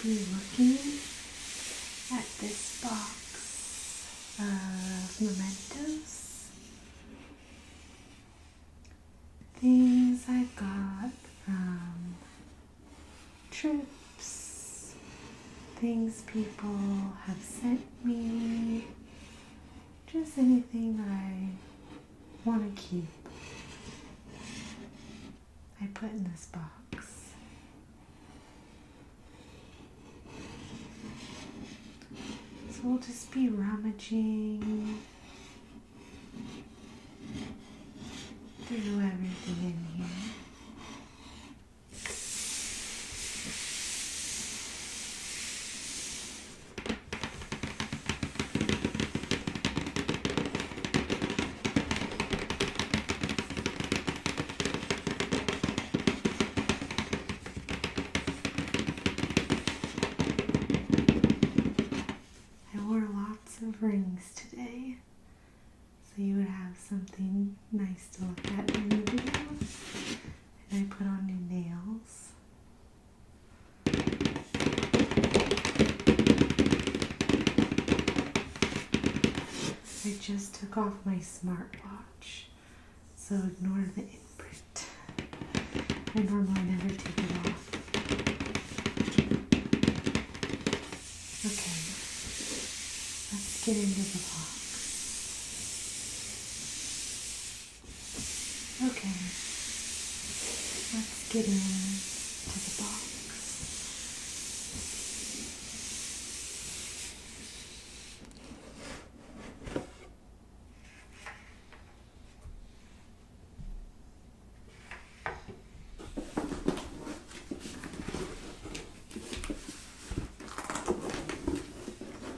be looking at this box of mementos. Things I got from trips, things people have sent me, just anything I want to keep. I put in this box. So we'll just be rummaging through everything in here. Rings today, so you would have something nice to look at in the video. And I put on new nails. I just took off my smartwatch, so ignore the imprint. I normally never take it off. Okay. Let's get into the box. Okay, let's get into the box.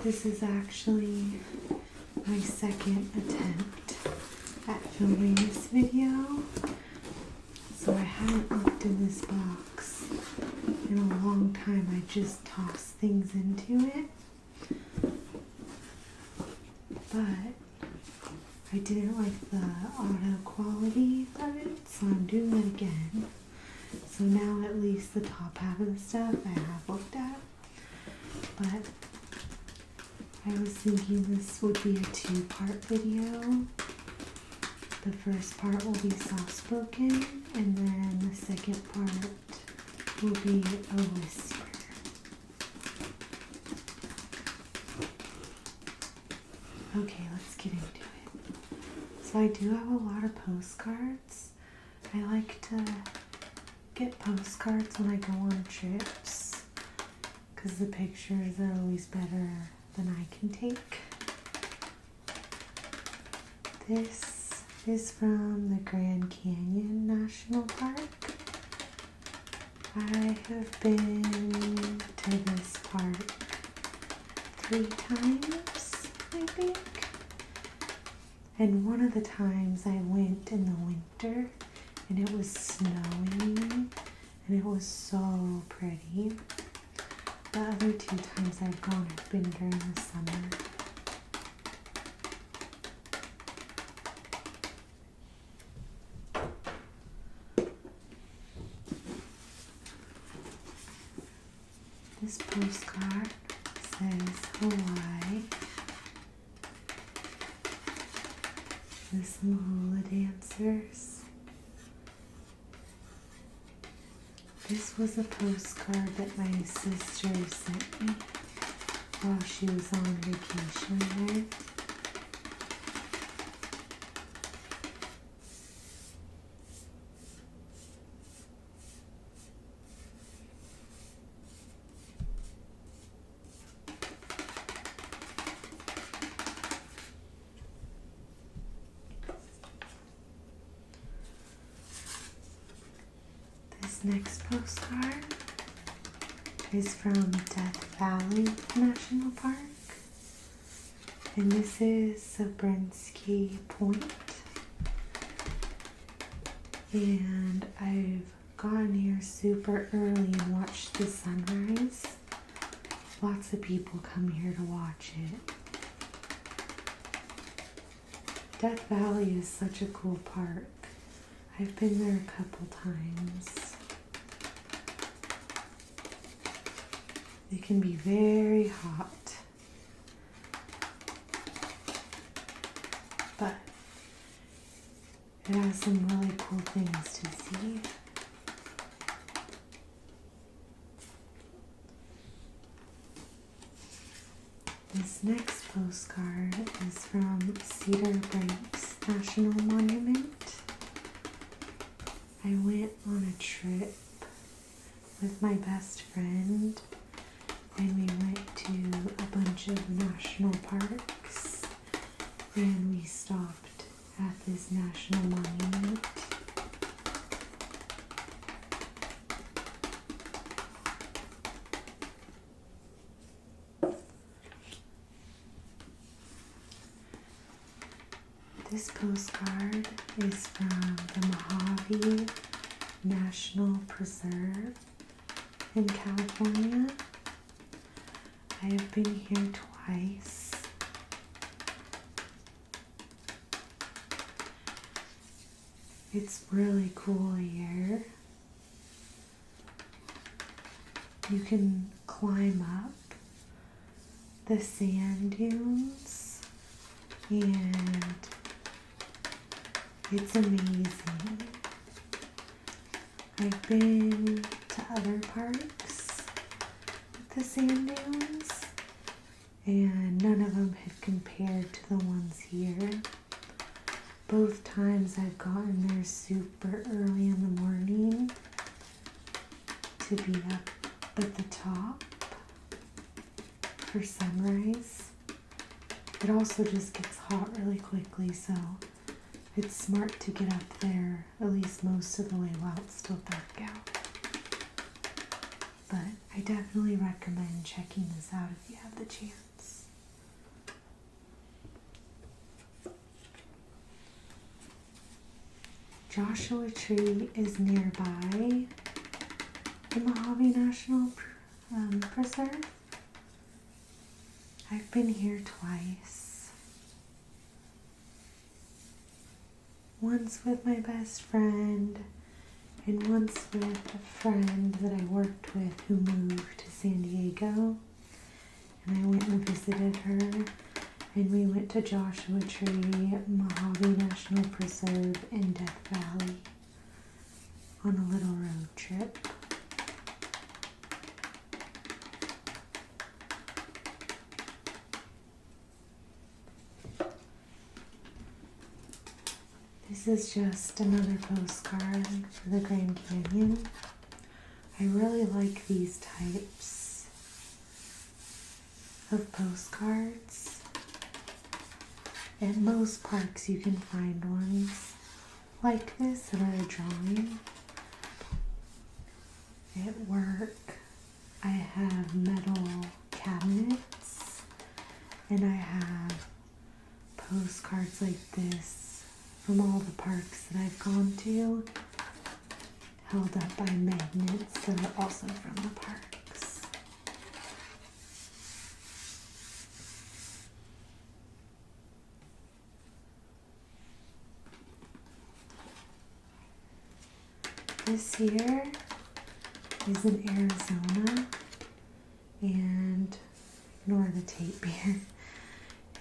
This is actually my second attempt at filming this video, so I haven't looked in this box in a long time. I just toss things into it, but I didn't like the auto quality of it, so I'm doing it again. So now at least the top half of the stuff I have looked at, but I was thinking this would be a two-part video. The first part will be soft-spoken, and then the second part will be a whisper. Okay, let's get into it. So I do have a lot of postcards. I like to get postcards when I go on trips, because the pictures are always better than I can take. This is from the Grand Canyon National Park. I have been to this park 3 times, I think. And one of the times I went in the winter and it was snowing and it was so pretty. The other 2 times I've gone have been during the summer. This postcard says Hawaii. There's some hula dancers. This was a postcard that my sister sent me while she was on vacation there. This next postcard is from Death Valley National Park, and this is Sabrinsky Point, and I've gone here super early and watched the sunrise. Lots of people come here to watch it. Death Valley is such a cool park. I've been there a couple times. It can be very hot. But it has some really cool things to see. This next postcard is from Cedar Breaks National Monument. I went on a trip with my best friend and we went to a bunch of national parks and we stopped at this national monument. This postcard is from the Mojave National Preserve in California. I have been here twice. It's really cool here. You can climb up the sand dunes and it's amazing. I've been to other parks with the sand dunes and none of them had compared to the ones here. Both times I've gotten there super early in the morning to be up at the top for sunrise. It also just gets hot really quickly, so it's smart to get up there at least most of the way while it's still dark out. But I definitely recommend checking this out if you have the chance. Joshua Tree is nearby the Mojave National Preserve. I've been here twice. Once with my best friend and once with a friend that I worked with who moved to San Diego. And I went and visited her and we went to Joshua Tree, Mojave National Preserve in Death Valley on a little road trip. This is just another postcard for the Grand Canyon. I really like these types of postcards. At most parks you can find ones like this that are a drawing. At work I have metal cabinets and I have postcards like this from all the parks that I've gone to, held up by magnets that are also from the parks. This here is in Arizona, and ignore the tape here.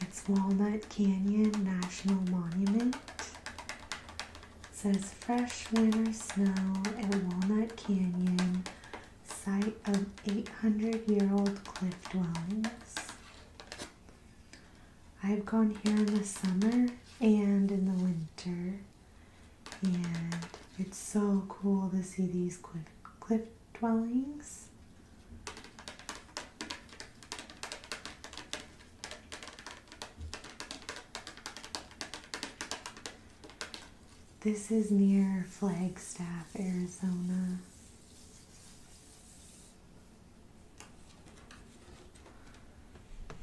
It's Walnut Canyon National Monument. It says fresh winter snow at Walnut Canyon, site of 800-year-old cliff dwellings. I've gone here in the summer and in the winter, and it's so cool to see these cliff dwellings. This is near Flagstaff, Arizona.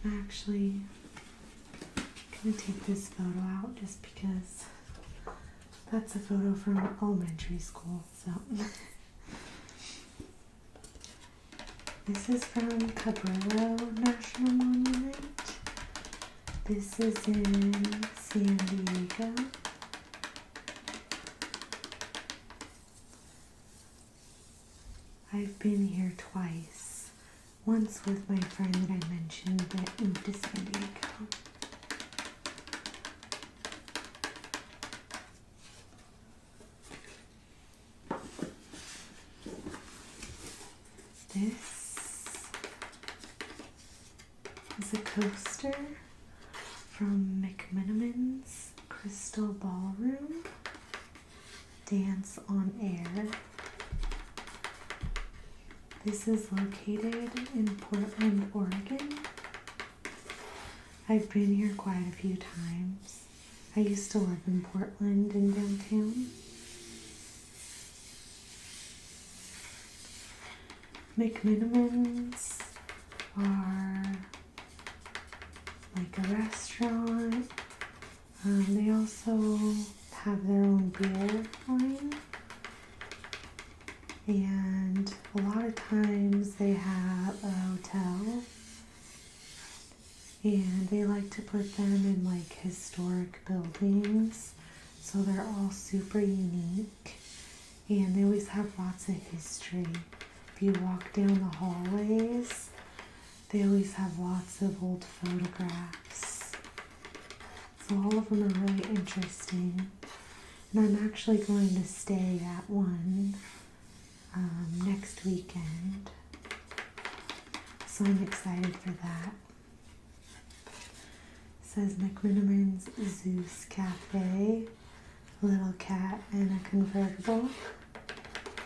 Actually, I'm going to take this photo out just because that's a photo from elementary school. So this is from Cabrillo National Monument. This is in San Diego. I've been here twice. once with my friend that I mentioned that moved to San Diego. This is a coaster from mementos Crystal Ballroom Dance on Air. This is located in Portland, Oregon. I've been here quite a few times. I used to live in Portland in downtown. mementos are like a restaurant. They also have their own beer line. And a lot of times they have a hotel. And they like to put them in like historic buildings. So they're all super unique. And they always have lots of history. If you walk down the hallways, they always have lots of old photographs. So all of them are really interesting. And I'm actually going to stay at one next weekend. So I'm excited for that. It says mementos Zeus Cafe, a little cat and a convertible.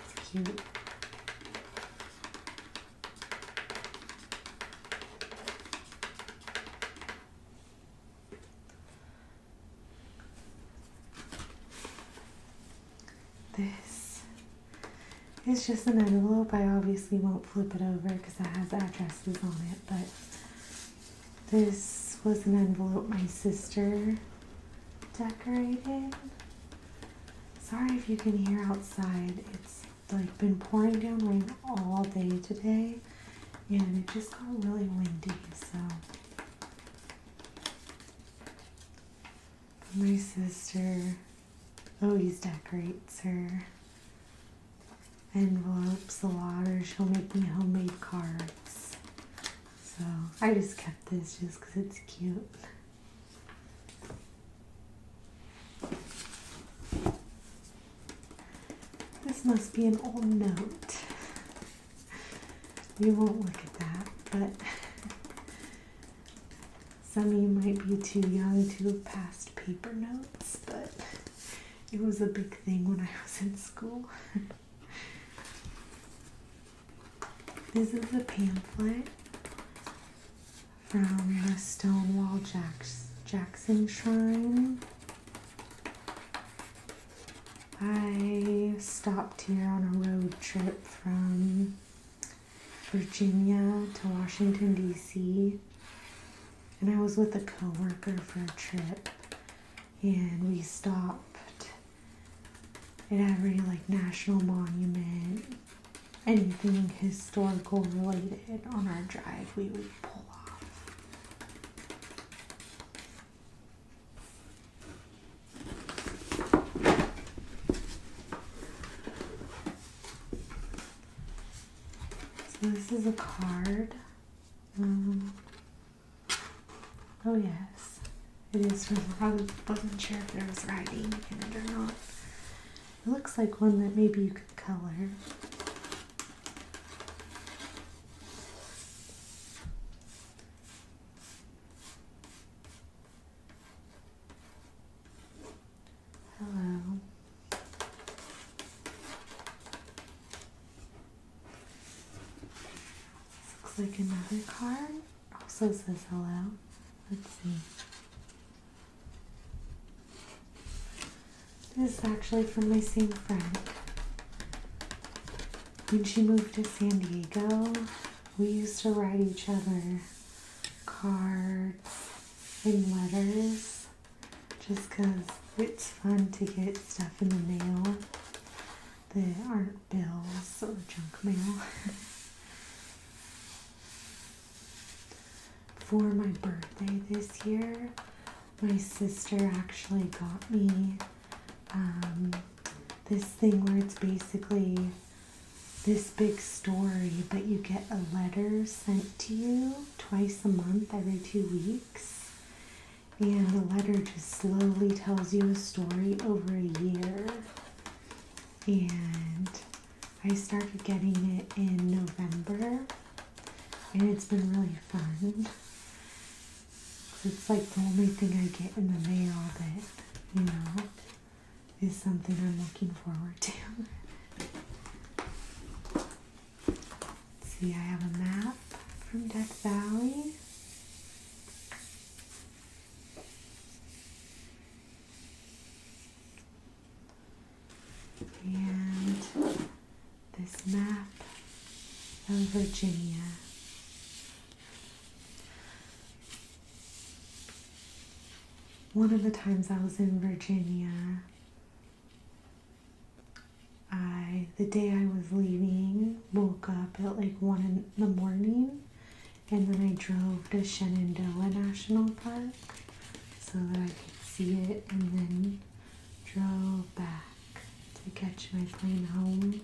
It's cute. This is just an envelope. I obviously won't flip it over because it has addresses on it, but this was an envelope my sister decorated. Sorry if you can hear outside. It's like been pouring down rain all day today and it just got really windy, so my sister always decorates her envelopes a lot, or she'll make me homemade cards. So I just kept this just because it's cute. This must be an old note. We won't look at that, but some of you might be too young to have passed paper notes, but it was a big thing when I was in school. This is a pamphlet from the Stonewall Jackson Shrine. I stopped here on a road trip from Virginia to Washington, D.C. And I was with a coworker for a trip. And we stopped at every like national monument, anything historical related on our drive we would pull off. So this is a card. Oh yes, it is from, I wasn't sure if there was writing in it or not. It looks like one that maybe you could color. Hello. This looks like another card. Also says hello. Let's see. This is actually from my same friend. When she moved to San Diego, we used to write each other cards and letters just because it's fun to get stuff in the mail that aren't bills or junk mail. For my birthday this year, my sister actually got me this thing where it's basically this big story, but you get a letter sent to you twice a month, every 2 weeks. And the letter just slowly tells you a story over a year. And I started getting it in November, and it's been really fun. It's like the only thing I get in the mail that, is something I'm looking forward to. See, I have a map from Death Valley. And this map of Virginia. One of the times I was in Virginia, the day I was leaving, woke up at like 1 in the morning, and then I drove to Shenandoah National Park so that I could see it, and then drove back to catch my plane home.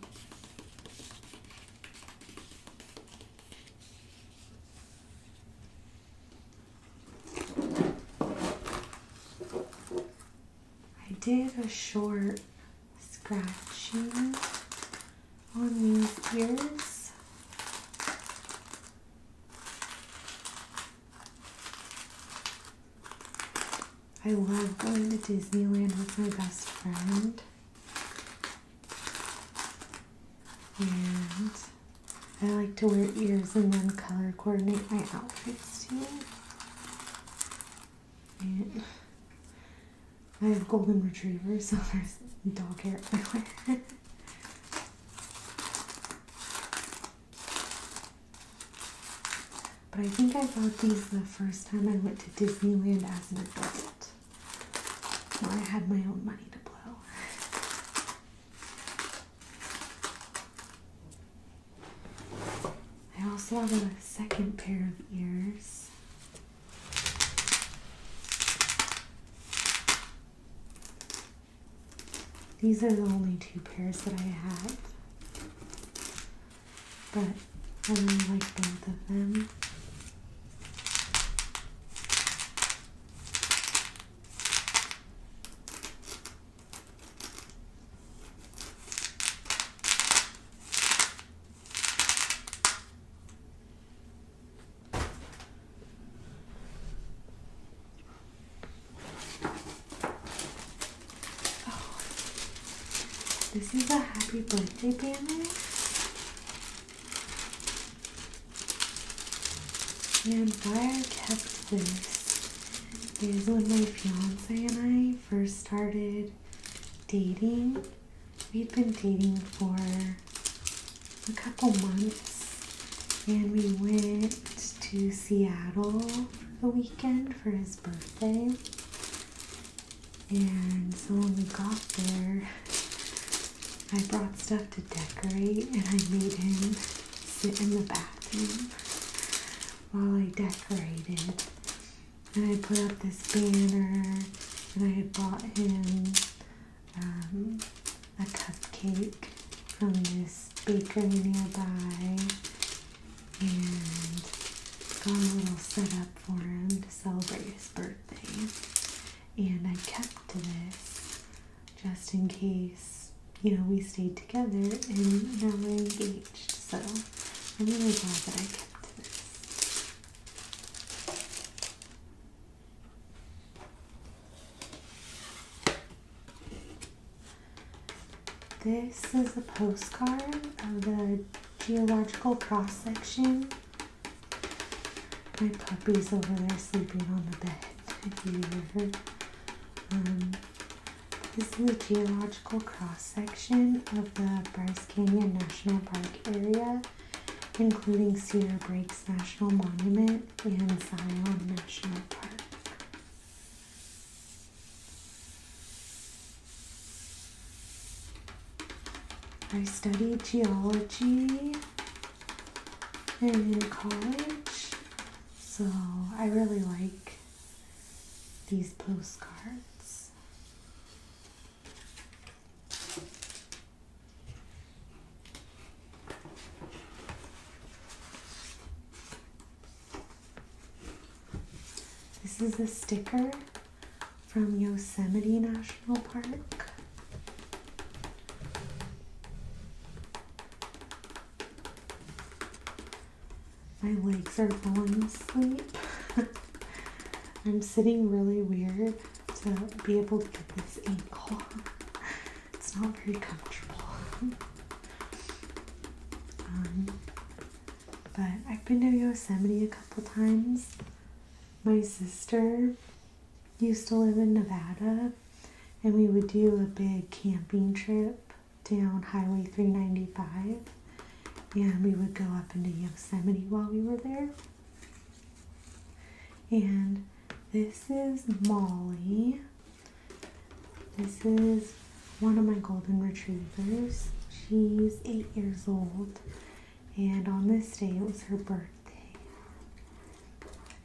I did a short scratching on these ears. I love going to Disneyland with my best friend. And I like to wear ears and then color coordinate my outfits too. And I have golden retrievers, so there's dog hair everywhere. But I think I bought these the first time I went to Disneyland as an adult. When I had my own money to blow. I also have a second pair of ears. These are the only 2 pairs that I have. But I really like both of them. This is a happy birthday banner. And why I kept this is when my fiance and I first started dating. We'd been dating for a couple months, and we went to Seattle for the weekend for his birthday. And so when we got there, I brought stuff to decorate, and I made him sit in the bathroom while I decorated. And I put up this banner, and I had bought him a cupcake from this bakery nearby, and got a little setup for him to celebrate his birthday. And I kept this just in case, we stayed together and now we're engaged. So I'm really glad that I kept this. This is a postcard of the geological cross-section. My puppy's over there sleeping on the bed, if you hear her. This is the geological cross-section of the Bryce Canyon National Park area, including Cedar Breaks National Monument and Zion National Park. I studied geology in college, so I really like these postcards. This is a sticker from Yosemite National Park. My legs are falling asleep. I'm sitting really weird to be able to get this ankle. It's not very comfortable. But I've been to Yosemite a couple times. My sister used to live in Nevada, and we would do a big camping trip down Highway 395, and we would go up into Yosemite while we were there. And this is Molly. This is one of my golden retrievers. She's 8 years old, and on this day it was her birthday.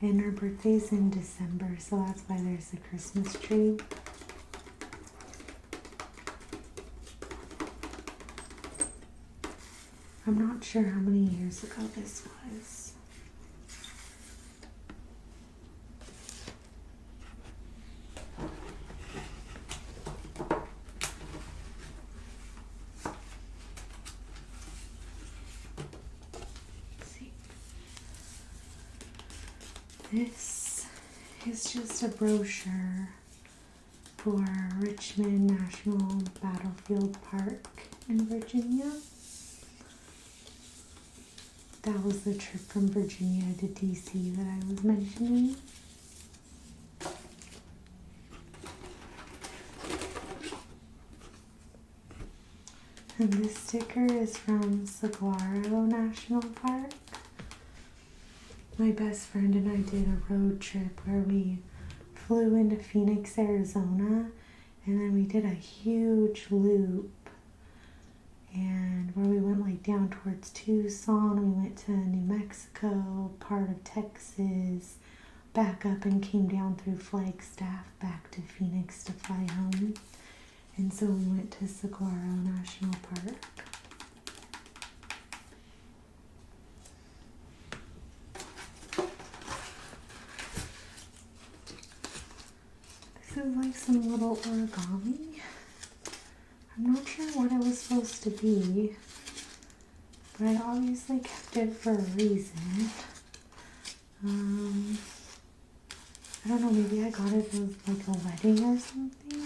And her birthday's in December, so that's why there's a Christmas tree. I'm not sure how many years ago this was. This is just a brochure for Richmond National Battlefield Park in Virginia. That was the trip from Virginia to DC that I was mentioning. And this sticker is from Saguaro National Park. My best friend and I did a road trip where we flew into Phoenix, Arizona, and then we did a huge loop, and where we went like down towards Tucson, we went to New Mexico, part of Texas, back up and came down through Flagstaff back to Phoenix to fly home. And so we went to Saguaro National Park. This is like some little origami. I'm not sure what it was supposed to be, but I obviously kept it for a reason. I don't know, maybe I got it as like a wedding or something.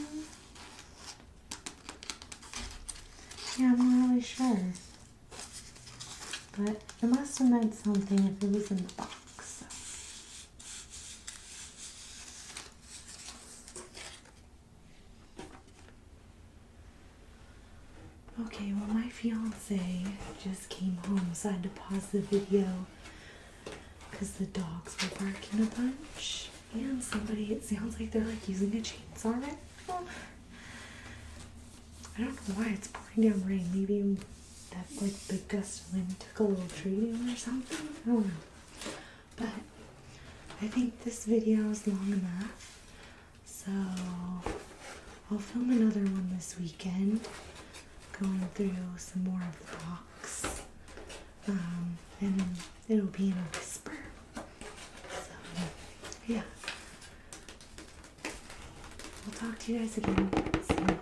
Yeah, I'm not really sure. But it must have meant something if it was in the box. Okay, well my fiance just came home, so I had to pause the video because the dogs were barking a bunch. And somebody, it sounds like they're like using a chainsaw right now. I don't know why it's pouring down rain. Maybe that like big gust of wind took a little tree down or something. I don't know. But I think this video is long enough. So I'll film another one this weekend, going through some more of the box. And it'll be in a whisper. So yeah. I'll talk to you guys again soon.